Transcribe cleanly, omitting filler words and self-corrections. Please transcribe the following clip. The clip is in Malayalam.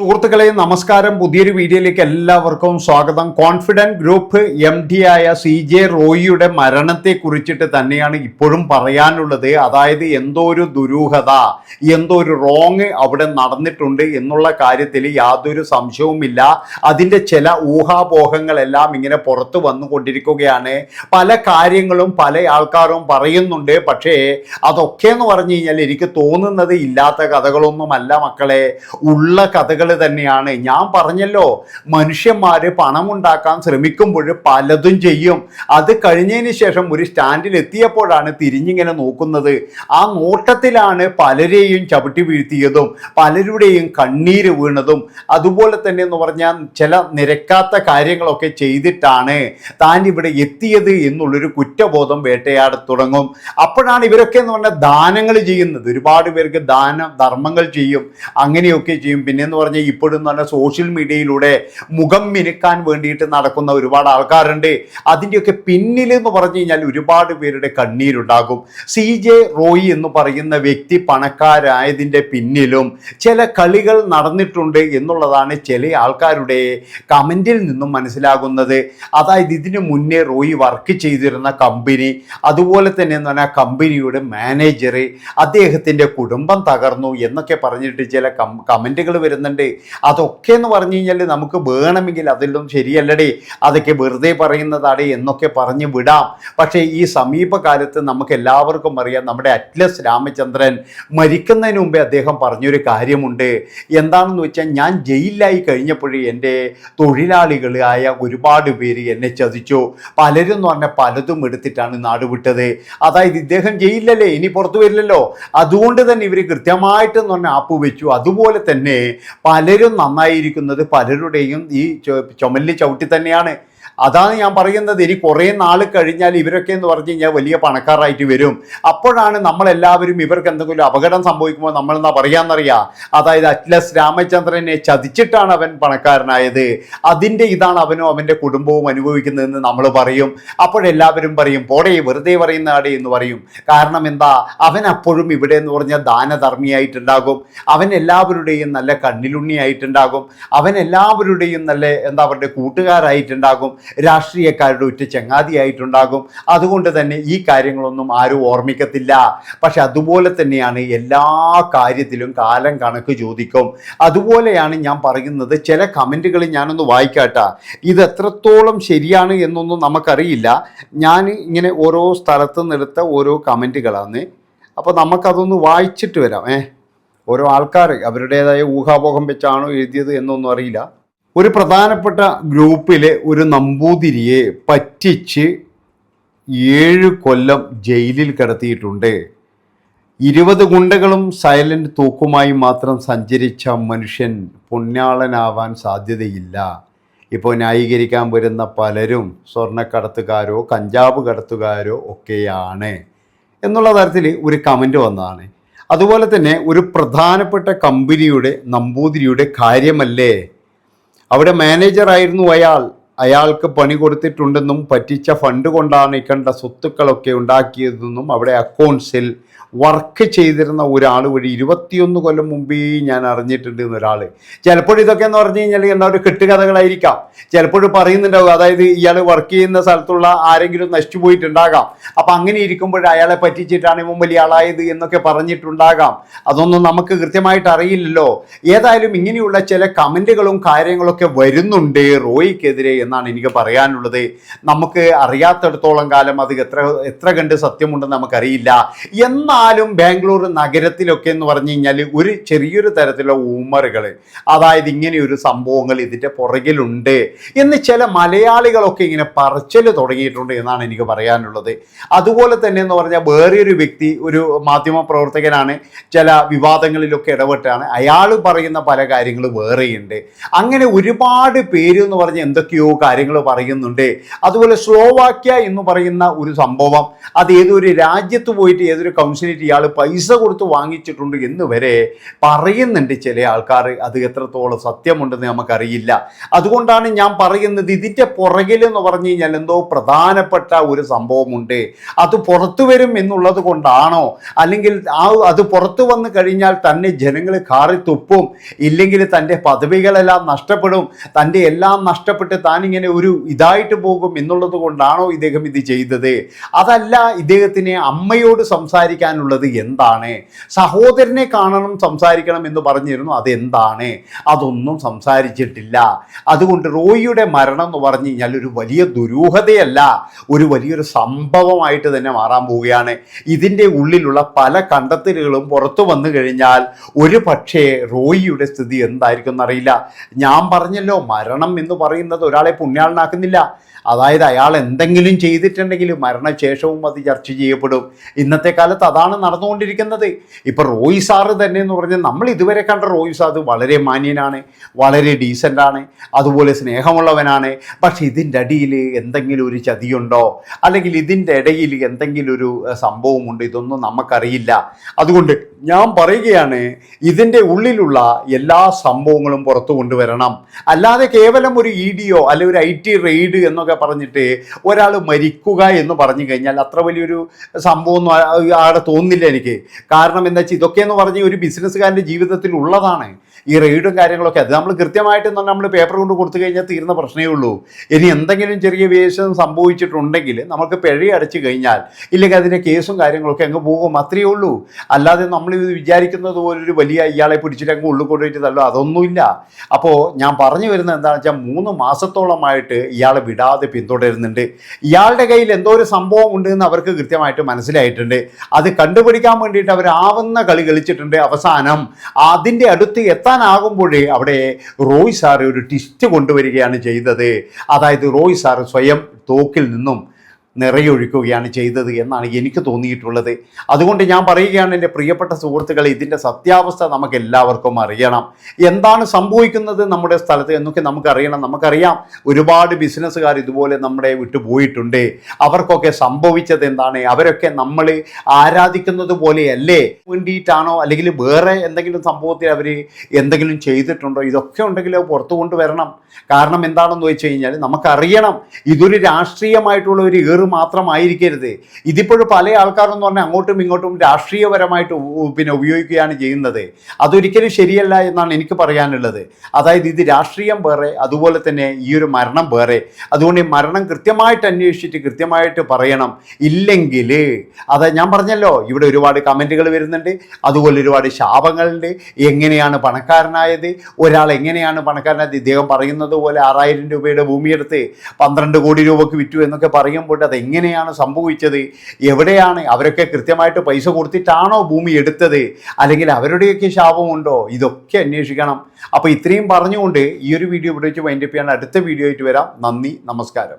സുഹൃത്തുക്കളെ നമസ്കാരം. പുതിയൊരു വീഡിയോയിലേക്ക് എല്ലാവർക്കും സ്വാഗതം. കോൺഫിഡന്റ് ഗ്രൂപ്പ് MD ആയ CJ റോയിയുടെ മരണത്തെ കുറിച്ചിട്ട് തന്നെയാണ് ഇപ്പോഴും പറയാനുള്ളത്. അതായത് എന്തോ ഒരു ദുരൂഹത, എന്തോ ഒരു റോങ് അവിടെ നടന്നിട്ടുണ്ട് എന്നുള്ള കാര്യത്തിൽ യാതൊരു സംശയവുമില്ല. അതിൻ്റെ ചില ഊഹാപോഹങ്ങളെല്ലാം ഇങ്ങനെ പുറത്തു വന്നുകൊണ്ടിരിക്കുകയാണ്. പല കാര്യങ്ങളും പല ആൾക്കാരും പറയുന്നുണ്ട്. പക്ഷേ അതൊക്കെ എന്ന് പറഞ്ഞു കഴിഞ്ഞാൽ എനിക്ക് തോന്നുന്നത് ഇല്ലാത്ത കഥകളൊന്നുമല്ല മക്കളെ, ഉള്ള കഥകൾ തന്നെയാണ്. ഞാൻ പറഞ്ഞല്ലോ, മനുഷ്യന്മാർ പണമുണ്ടാക്കാൻ ശ്രമിക്കുമ്പോൾ പലതും ചെയ്യും. അത് കഴിഞ്ഞതിന് ശേഷം ഒരു സ്റ്റാൻഡിൽ എത്തിയപ്പോഴാണ് തിരിഞ്ഞിങ്ങനെ നോക്കുന്നത്. ആ നോട്ടത്തിലാണ് പലരെയും ചവിട്ടി വീഴ്ത്തിയതും പലരുടെയും കണ്ണീര് വീണതും. അതുപോലെ തന്നെ എന്ന് പറഞ്ഞാൽ ചില നിരക്കാത്ത കാര്യങ്ങളൊക്കെ ചെയ്തിട്ടാണ് താൻ ഇവിടെ എത്തിയത് എന്നുള്ളൊരു കുറ്റബോധം വേട്ടയാടി തുടങ്ങും. അപ്പോഴാണ് ഇവരൊക്കെ എന്ന് പറഞ്ഞാൽ ദാനങ്ങൾ ചെയ്യുന്നത്. ഒരുപാട് പേർക്ക് ധർമ്മങ്ങൾ ചെയ്യും, അങ്ങനെയൊക്കെ ചെയ്യും. പിന്നെ എന്ന് പറഞ്ഞാൽ ഇപ്പോഴും തന്നെ സോഷ്യൽ മീഡിയയിലൂടെ മുഖം മിനുക്കാൻ വേണ്ടിയിട്ട് നടക്കുന്ന ഒരുപാട് ആൾക്കാരുണ്ട്. അതിൻ്റെയൊക്കെ പിന്നിൽ എന്ന് പറഞ്ഞു കഴിഞ്ഞാൽ ഒരുപാട് പേരുടെ കണ്ണീരുണ്ടാകും. CJ റോയി എന്ന് പറയുന്ന വ്യക്തി പണക്കാരായതിൻ്റെ പിന്നിലും ചില കളികൾ നടന്നിട്ടുണ്ട് എന്നുള്ളതാണ് ചില ആൾക്കാരുടെ കമൻറ്റിൽ നിന്നും മനസ്സിലാകുന്നത്. അതായത് ഇതിനു മുന്നേ റോയി വർക്ക് ചെയ്തിരുന്ന കമ്പനി, അതുപോലെ തന്നെ എന്ന് പറഞ്ഞാൽ കമ്പനിയുടെ മാനേജർ, അദ്ദേഹത്തിൻ്റെ കുടുംബം തകർന്നു എന്നൊക്കെ പറഞ്ഞിട്ട് ചില കമൻറ്റുകൾ വരുന്നുണ്ട്. അതൊക്കെ എന്ന് പറഞ്ഞു കഴിഞ്ഞാൽ നമുക്ക് വേണമെങ്കിൽ അതെല്ലാം ശരിയല്ലടേ, അതൊക്കെ വെറുതെ പറയുന്നതാടേ എന്നൊക്കെ പറഞ്ഞു വിടാം. പക്ഷേ ഈ സമീപകാലത്ത് നമുക്ക് എല്ലാവർക്കും അറിയാം, നമ്മുടെ അറ്റ്ലസ് രാമചന്ദ്രൻ മരിക്കുന്നതിന് മുമ്പേ അദ്ദേഹം പറഞ്ഞൊരു കാര്യമുണ്ട്. എന്താണെന്ന് വെച്ചാൽ, ഞാൻ ജയിലിലായി കഴിഞ്ഞപ്പോഴേ എൻ്റെ തൊഴിലാളികളായ ഒരുപാട് പേര് എന്നെ ചതിച്ചു, പലരും എന്ന് പറഞ്ഞാൽ പലതും എടുത്തിട്ടാണ് നാട് വിട്ടത്. അതായത് ഇദ്ദേഹം ജയിലിലല്ലേ, ഇനി പുറത്തു വരില്ലല്ലോ, അതുകൊണ്ട് തന്നെ ഇവർ കൃത്യമായിട്ടെന്ന് പറഞ്ഞാൽ ആപ്പ് വെച്ചു. അതുപോലെ തന്നെ പലരും നന്നായിരിക്കുന്നത് പലരുടെയും ഈ ചുമലിൽ ചവിട്ടി തന്നെയാണ്. അതാണ് ഞാൻ പറയുന്നത്. ഇനി കുറേ നാൾ കഴിഞ്ഞാൽ ഇവരൊക്കെ എന്ന് പറഞ്ഞു കഴിഞ്ഞാൽ വലിയ പണക്കാരായിട്ട് വരും. അപ്പോഴാണ് നമ്മളെല്ലാവരും ഇവർക്ക് എന്തെങ്കിലും അപകടം സംഭവിക്കുമ്പോൾ നമ്മൾ എന്താ പറയാന്നറിയാം, അതായത് അറ്റ്ലസ് രാമചന്ദ്രനെ ചതിച്ചിട്ടാണ് അവൻ പണക്കാരനായത്, അതിൻ്റെ ഇതാണ് അവനും അവൻ്റെ കുടുംബവും അനുഭവിക്കുന്നതെന്ന് നമ്മൾ പറയും. അപ്പോഴെല്ലാവരും പറയും പോടേ വെറുതെ പറയുന്ന ആടേ എന്ന് പറയും. കാരണം എന്താ, അവൻ അപ്പോഴും ഇവിടെ എന്ന് പറഞ്ഞാൽ ദാനധർമ്മിയായിട്ടുണ്ടാകും, അവൻ എല്ലാവരുടെയും നല്ല കണ്ണിലുണ്ണിയായിട്ടുണ്ടാകും, അവൻ എല്ലാവരുടെയും നല്ല എന്താ അവരുടെ കൂട്ടുകാരായിട്ടുണ്ടാകും, രാഷ്ട്രീയക്കാരുടെ ഉറ്റ ചങ്ങാതിയായിട്ടുണ്ടാകും. അതുകൊണ്ട് തന്നെ ഈ കാര്യങ്ങളൊന്നും ആരും ഓർമ്മിക്കത്തില്ല. പക്ഷെ അതുപോലെ തന്നെയാണ് എല്ലാ കാര്യത്തിലും കാലം കണക്ക് ചോദിക്കും. അതുപോലെയാണ് ഞാൻ പറയുന്നത്. ചില കമൻറ്റുകൾ ഞാനൊന്ന് വായിക്കാട്ടാ, ഇത് എത്രത്തോളം ശരിയാണ് എന്നൊന്നും നമുക്കറിയില്ല. ഞാൻ ഇങ്ങനെ ഓരോ സ്ഥലത്ത് നിന്നെടുത്ത ഓരോ കമൻറ്റുകളാണ്. അപ്പോൾ നമുക്കതൊന്ന് വായിച്ചിട്ട് വരാം. ഓരോ ആൾക്കാർ അവരുടേതായ ഊഹാപോഹം വെച്ചാണോ എഴുതിയത് എന്നൊന്നും അറിയില്ല. ഒരു പ്രധാനപ്പെട്ട ഗ്രൂപ്പിലെ ഒരു നമ്പൂതിരിയെ പറ്റിച്ച് 7 കൊല്ലം ജയിലിൽ കിടത്തിയിട്ടുണ്ട്. 20 ഗുണ്ടകളും സൈലന്റ് തോക്കുമായി മാത്രം സഞ്ചരിച്ച മനുഷ്യൻ പുണ്യാളനാവാൻ സാധ്യതയില്ല. ഇപ്പോൾ ന്യായീകരിക്കാൻ വരുന്ന പലരും സ്വർണ്ണക്കടത്തുകാരോ കഞ്ചാവ് കടത്തുകാരോ ഒക്കെയാണ് എന്നുള്ള തരത്തിൽ ഒരു കമൻറ്റ് വന്നതാണ്. അതുപോലെ തന്നെ ഒരു പ്രധാനപ്പെട്ട കമ്പനിയുടെ നമ്പൂതിരിയുടെ കാര്യമല്ലേ, അവിടെ മാനേജറായിരുന്നു അയാൾക്ക് പണി കൊടുത്തിട്ടുണ്ടെന്നും പറ്റിച്ച ഫണ്ട് കൊണ്ടാണ് ഇക്കണ്ട സ്വത്തുക്കളൊക്കെ ഉണ്ടാക്കിയതെന്നും അവിടെ അക്കൗണ്ട്സിൽ വർക്ക് ചെയ്തിരുന്ന ഒരാൾ വഴി 21 കൊല്ലം മുമ്പേ ഞാൻ അറിഞ്ഞിട്ടുണ്ട് എന്നൊരാൾ. ചിലപ്പോൾ ഇതൊക്കെ എന്ന് പറഞ്ഞു കഴിഞ്ഞാൽ എന്താ ഒരു കെട്ടുകഥകളായിരിക്കാം. ചിലപ്പോഴും പറയുന്നുണ്ടാവും, അതായത് ഇയാൾ വർക്ക് ചെയ്യുന്ന സ്ഥലത്തുള്ള ആരെങ്കിലും നശിച്ചു പോയിട്ടുണ്ടാകാം, അപ്പം അങ്ങനെ ഇരിക്കുമ്പോൾ അയാളെ പറ്റിച്ചിട്ടാണ് ഇവൻ വലിയ ആളായത് എന്നൊക്കെ പറഞ്ഞിട്ടുണ്ടാകാം. അതൊന്നും നമുക്ക് കൃത്യമായിട്ട് അറിയില്ലല്ലോ. ഏതായാലും ഇങ്ങനെയുള്ള ചില കമൻറ്റുകളും കാര്യങ്ങളൊക്കെ വരുന്നുണ്ട് റോയിക്കെതിരെ എന്നാണ് എനിക്ക് പറയാനുള്ളത്. നമുക്ക് അറിയാത്തിടത്തോളം കാലം അത് എത്ര കണ്ട് സത്യമുണ്ടെന്ന് നമുക്കറിയില്ല. എന്നാലും ബാംഗ്ലൂർ നഗരത്തിലൊക്കെ എന്ന് പറഞ്ഞു കഴിഞ്ഞാൽ ഒരു ചെറിയൊരു തരത്തിലുള്ള ഊമറുകൾ, അതായത് ഇങ്ങനെയൊരു സംഭവങ്ങൾ ഇതിൻ്റെ പുറകിലുണ്ട് എന്ന് ചില മലയാളികളൊക്കെ ഇങ്ങനെ പറച്ചൽ തുടങ്ങിയിട്ടുണ്ട് എന്നാണ് എനിക്ക് പറയാനുള്ളത്. അതുപോലെ തന്നെ എന്ന് പറഞ്ഞാൽ വേറൊരു വ്യക്തി, ഒരു മാധ്യമ പ്രവർത്തകനാണ്, ചില വിവാദങ്ങളിലൊക്കെ ഇടപെട്ടാണ്, അയാൾ പറയുന്ന പല കാര്യങ്ങൾ വേറെയുണ്ട്. അങ്ങനെ ഒരുപാട് പേര് എന്ന് പറഞ്ഞാൽ എന്തൊക്കെയോ കാര്യങ്ങൾ പറയുന്നുണ്ട്. അതുപോലെ സ്ലോവാക്യ എന്ന് പറയുന്ന ഒരു സംഭവം, അത് ഏതൊരു രാജ്യത്ത് പോയിട്ട് ഏതൊരു കൗൺസിലിറ്റ് ഇയാൾ പൈസ കൊടുത്ത് വാങ്ങിച്ചിട്ടുണ്ട് എന്ന് വരെ പറയുന്നുണ്ട് ചില ആൾക്കാർ. അത് എത്രത്തോളം സത്യമുണ്ടെന്ന് നമുക്കറിയില്ല. അതുകൊണ്ടാണ് ഞാൻ പറയുന്നത്, ഇതിൻ്റെ പുറകിൽ എന്ന് പറഞ്ഞു കഴിഞ്ഞാൽ എന്തോ പ്രധാനപ്പെട്ട ഒരു സംഭവമുണ്ട്. അത് പുറത്തു വരും എന്നുള്ളത് കൊണ്ടാണോ, അല്ലെങ്കിൽ അത് പുറത്തു വന്നു കഴിഞ്ഞാൽ തന്നെ ജനങ്ങൾ കാറി തുപ്പും, ഇല്ലെങ്കിൽ തൻ്റെ പദവികളെല്ലാം നഷ്ടപ്പെടും, തൻ്റെ എല്ലാം നഷ്ടപ്പെട്ട് താനിങ്ങനെ ഒരു ഇതായിട്ട് പോകും എന്നുള്ളത് കൊണ്ടാണോ ഇദ്ദേഹം ഇത് ചെയ്തത്? അതല്ല, ഇദ്ദേഹത്തിന് അമ്മയോട് സംസാരിക്കാനുള്ളത് എന്താണ്? സഹോദരനെ കാണണം, സംസാരിക്കണം എന്ന് പറഞ്ഞിരുന്നു, അതെന്താണ്? അതൊന്നും സംസാരിച്ചിട്ടില്ല. അതുകൊണ്ട് റോയിയുടെ മരണം എന്ന് പറഞ്ഞു കഴിഞ്ഞാൽ ഒരു വലിയ ദുരൂഹതയല്ല, ഒരു വലിയൊരു സംഭവമായിട്ട് തന്നെ മാറാൻ പോവുകയാണ്. ഇതിൻ്റെ ഉള്ളിലുള്ള പല കണ്ടെത്തലുകളും പുറത്തു വന്നു കഴിഞ്ഞാൽ ഒരു പക്ഷേ റോയിയുടെ സ്ഥിതി എന്തായിരിക്കും എന്നറിയില്ല. ഞാൻ പറഞ്ഞല്ലോ, മരണം എന്ന് പറയുന്നത് ഒരാളെ പുണ്യാളനാക്കുന്നില്ല. അതായത് അയാൾ എന്തെങ്കിലും ചെയ്തിട്ടുണ്ടെങ്കിൽ മരണശേഷവും അത് ചർച്ച ചെയ്യപ്പെടും. ഇന്നത്തെ കാലത്ത് അതാണ് നടന്നുകൊണ്ടിരിക്കുന്നത്. ഇപ്പം റോയ് സാറ് തന്നെ എന്ന് പറഞ്ഞാൽ, നമ്മൾ ഇതുവരെ കണ്ട റോയ് സാറ് വളരെ മാന്യനാണ്, വളരെ ഡീസൻ്റാണ്, അതുപോലെ സ്നേഹമുള്ളവനാണ്. പക്ഷെ ഇതിൻ്റെ അടിയിൽ എന്തെങ്കിലും ഒരു ചതിയുണ്ടോ, അല്ലെങ്കിൽ ഇതിൻ്റെ ഇടയിൽ എന്തെങ്കിലും ഒരു സംഭവമുണ്ട്, ഇതൊന്നും നമുക്കറിയില്ല. അതുകൊണ്ട് ഞാൻ പറയുകയാണ്, ഇതിൻ്റെ ഉള്ളിലുള്ള എല്ലാ സംഭവങ്ങളും പുറത്തു കൊണ്ടുവരണം. അല്ലാതെ കേവലം ഒരു ഇഡിയോ അല്ലെങ്കിൽ ഒരു IT റെയ്ഡ് എന്നൊക്കെ പറഞ്ഞിട്ട് ഒരാൾ മരിക്കുക എന്ന് പറഞ്ഞു കഴിഞ്ഞാൽ അത്ര വലിയൊരു സംഭവമൊന്നും ആടെ തോന്നില്ല എനിക്ക്. കാരണം എന്താ വെച്ചാൽ ഇതൊക്കെയെന്ന് പറഞ്ഞ് ഒരു ബിസിനസ്സുകാരൻ്റെ ജീവിതത്തിൽ ഉള്ളതാണ് ഈ റെയ്ഡും കാര്യങ്ങളൊക്കെ. അത് നമ്മൾ കൃത്യമായിട്ട് നമ്മൾ പേപ്പർ കൊണ്ട് കൊടുത്തു കഴിഞ്ഞാൽ തീർന്ന പ്രശ്നമേ ഉള്ളൂ. ഇനി എന്തെങ്കിലും ചെറിയ വേഷം സംഭവിച്ചിട്ടുണ്ടെങ്കിൽ നമുക്ക് പിഴ അടച്ചു കഴിഞ്ഞാൽ, ഇല്ലെങ്കിൽ അതിൻ്റെ കേസും കാര്യങ്ങളൊക്കെ അങ്ങ് പോകും, അത്രയേ ഉള്ളൂ. അല്ലാതെ നമ്മൾ ഇത് വിചാരിക്കുന്നത് പോലൊരു വലിയ ഇയാളെ പിടിച്ചിട്ട് അങ്ങ് ഉള്ളിൽ കൊണ്ടുപോയിട്ട് തല്ലോ, അതൊന്നുമില്ല. അപ്പോൾ ഞാൻ പറഞ്ഞു വരുന്നത് എന്താണെന്ന് വെച്ചാൽ, 3 മാസത്തോളമായിട്ട് ഇയാളെ വിടാതെ പിന്തുടരുന്നുണ്ട്. ഇയാളുടെ കയ്യിൽ എന്തോ ഒരു സംഭവം ഉണ്ട് എന്ന് അവർക്ക് കൃത്യമായിട്ട് മനസ്സിലായിട്ടുണ്ട്. അത് കണ്ടുപിടിക്കാൻ വേണ്ടിയിട്ട് അവരാവുന്ന കളി കളിച്ചിട്ടുണ്ട്. അവസാനം അതിൻ്റെ അടുത്ത് എത്താനാകുമ്പോഴേ അവിടെ റോയ് സാർ ഒരു ട്വിസ്റ്റ് കൊണ്ടുവരികയാണ് ചെയ്തത്. അതായത് റോയ് സാർ സ്വയം തോക്കിൽ നിന്നും നിറയൊഴിക്കുകയാണ് ചെയ്തത് എന്നാണ് എനിക്ക് തോന്നിയിട്ടുള്ളത്. അതുകൊണ്ട് ഞാൻ പറയുകയാണ്, എൻ്റെ പ്രിയപ്പെട്ട സുഹൃത്തുക്കളെ, ഇതിൻ്റെ സത്യാവസ്ഥ നമുക്ക് എല്ലാവർക്കും അറിയണം. എന്താണ് സംഭവിക്കുന്നത് നമ്മുടെ സ്ഥലത്ത് എന്നൊക്കെ നമുക്കറിയണം. നമുക്കറിയാം, ഒരുപാട് ബിസിനസ്സുകാർ ഇതുപോലെ നമ്മളെ വിട്ടു പോയിട്ടുണ്ട്. അവർക്കൊക്കെ സംഭവിച്ചത് എന്താണ്? അവരൊക്കെ നമ്മൾ ആരാധിക്കുന്നത് പോലെയല്ലേ വേണ്ടിയിട്ടാണോ, അല്ലെങ്കിൽ വേറെ എന്തെങ്കിലും സംഭവത്തിൽ അവർ എന്തെങ്കിലും ചെയ്തിട്ടുണ്ടോ? ഇതൊക്കെ ഉണ്ടെങ്കിൽ പുറത്തു കൊണ്ടുവരണം. കാരണം എന്താണെന്ന് വെച്ച് കഴിഞ്ഞാൽ, നമുക്കറിയണം, ഇതൊരു രാഷ്ട്രീയമായിട്ടുള്ള ഒരു മാത്രമായിരിക്കരുത്. ഇതിപ്പോഴും പല ആൾക്കാരെന്ന് പറഞ്ഞാൽ അങ്ങോട്ടും ഇങ്ങോട്ടും രാഷ്ട്രീയപരമായിട്ട് ഉപയോഗിക്കുകയാണ് ചെയ്യുന്നത്. അതൊരിക്കലും ശരിയല്ല എന്നാണ് എനിക്ക് പറയാനുള്ളത്. അതായത് ഇത് രാഷ്ട്രീയം വേറെ, അതുപോലെ തന്നെ ഈ ഒരു മരണം വേറെ. അതുകൊണ്ട് ഈ മരണം കൃത്യമായിട്ട് അന്വേഷിച്ചിട്ട് കൃത്യമായിട്ട് പറയണം. ഇല്ലെങ്കിൽ ഞാൻ പറഞ്ഞല്ലോ, ഇവിടെ ഒരുപാട് കമൻറ്റുകൾ വരുന്നുണ്ട്, അതുപോലെ ഒരുപാട് ശാപങ്ങളുണ്ട്. എങ്ങനെയാണ് പണക്കാരനായത്, ഒരാൾ എങ്ങനെയാണ് പണക്കാരനായത്? ഇദ്ദേഹം പറയുന്നത് പോലെ 6000 രൂപയുടെ ഭൂമിയെടുത്ത് 12 കോടി രൂപയ്ക്ക് വിറ്റു എന്നൊക്കെ പറയുമ്പോൾ അതെങ്ങനെയാണ് സംഭവിച്ചത്? എവിടെയാണ്? അവരൊക്കെ കൃത്യമായിട്ട് പൈസ കൊടുത്തിട്ടാണോ ഭൂമി എടുത്തത്, അല്ലെങ്കിൽ അവരുടെയൊക്കെ ശാപമുണ്ടോ? ഇതൊക്കെ അന്വേഷിക്കണം. അപ്പോൾ ഇത്രയും പറഞ്ഞുകൊണ്ട് ഈ ഒരു വീഡിയോ ഇവിടെ വെച്ച് വൈൻഡപ്പ് ചെയ്യാൻ അടുത്ത വീഡിയോ ആയിട്ട് വരാം. നന്ദി, നമസ്കാരം.